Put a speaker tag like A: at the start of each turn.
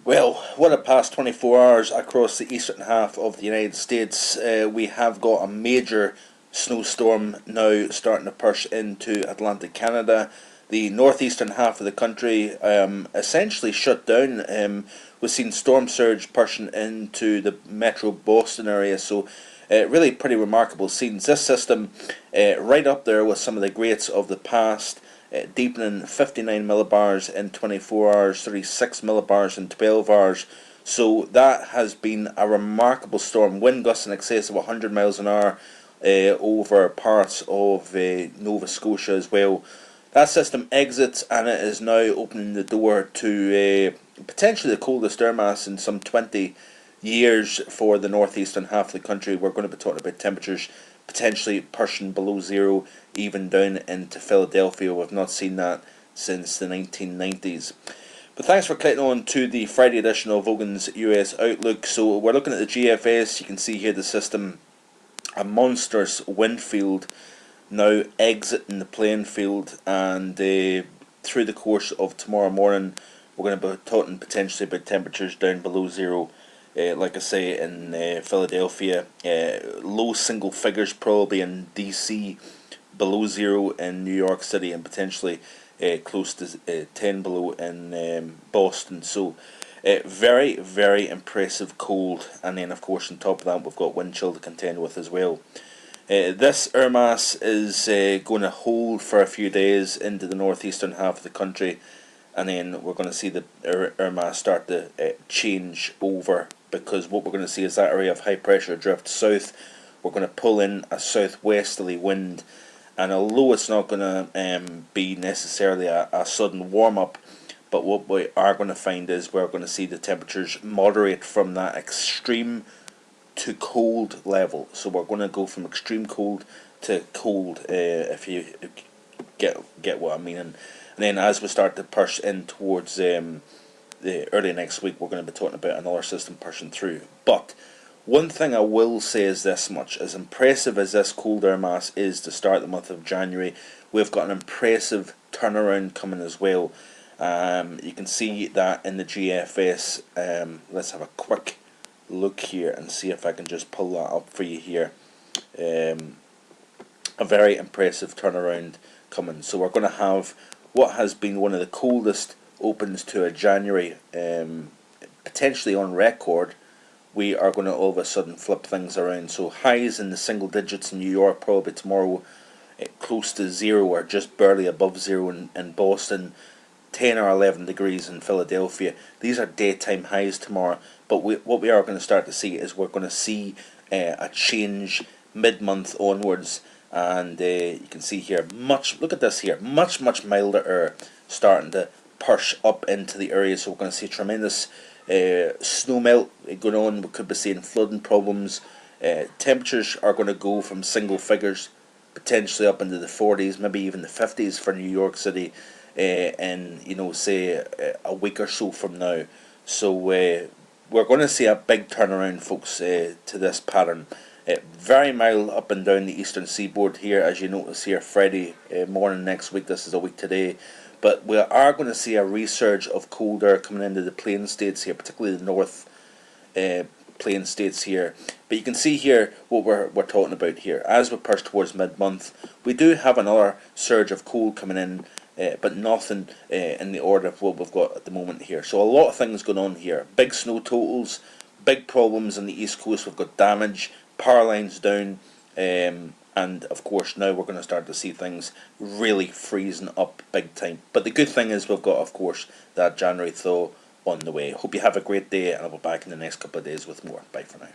A: Well, what a past 24 hours across the eastern half of the United States. We have got a major snowstorm now starting to push into Atlantic Canada. The northeastern half of the country essentially shut down. We've seen storm surge pushing into the metro Boston area, so really pretty remarkable scenes. This system right up there with some of the greats of the past. Deepening 59 millibars in 24 hours, 36 millibars in 12 hours. So that has been a remarkable storm. Wind gusts in excess of 100 miles an hour over parts of Nova Scotia as well. That system exits and it is now opening the door to potentially the coldest air mass in some 20 years for the northeastern half of the country. We're going to be talking about temperatures potentially pushing below zero, even down into Philadelphia. We've not seen that since the 1990s. But thanks for clicking on to the Friday edition of Vogan's US Outlook. So we're looking at the GFS. You can see here the system, a monstrous wind field now exiting the playing field, and through the course of tomorrow morning we're going to be talking potentially about temperatures down below zero. Like I say, in Philadelphia, low single figures probably in DC, below zero in New York City, and potentially close to 10 below in Boston. So very, very impressive cold. And then of course on top of that we've got wind chill to contend with as well. This air mass is going to hold for a few days into the northeastern half of the country, and then we're going to see the air mass start to change over, because what we're going to see is that area of high pressure drift south. We're going to pull in a southwesterly wind, and although it's not going to be necessarily a sudden warm up, but what we are going to find is we're going to see the temperatures moderate from that extreme to cold level. So we're going to go from extreme cold to cold, if you get what I mean. And then as we start to push in towards the early next week, we're going to be talking about another system pushing through. But one thing I will say is this much: as impressive as this cold air mass is to start the month of January, we've got an impressive turnaround coming as well. You can see that in the GFS. Let's have a quick look here and see if I can just pull that up for you here. A very impressive turnaround coming. So we're going to have what has been one of the coldest opens to a January, potentially on record. We are going to all of a sudden flip things around. So highs in the single digits in New York probably tomorrow, close to zero or just barely above zero in Boston, 10 or 11 degrees in Philadelphia. These are daytime highs tomorrow, but what we are going to start to see is we're going to see a change mid-month onwards, and you can see here, look at this here, much milder air starting to push up into the area. So we're going to see tremendous snow melt going on. We could be seeing flooding problems. Temperatures are going to go from single figures potentially up into the 40s, maybe even the 50s for New York City in say a week or so from now. So we're going to see a big turnaround, folks, to this pattern. Very mild up and down the eastern seaboard here, as you notice here, Friday morning next week. This is a week today. But we are going to see a resurge of cold air coming into the plain states here, particularly the north plain states here. But you can see here what we're talking about here. As we push towards mid-month, we do have another surge of cold coming in, but nothing in the order of what we've got at the moment here. So a lot of things going on here. Big snow totals, big problems on the east coast. We've got damage, power lines down, and of course now we're going to start to see things really freezing up big time. But the good thing is we've got, of course, that January thaw on the way. Hope you have a great day, and I'll be back in the next couple of days with more. Bye for now.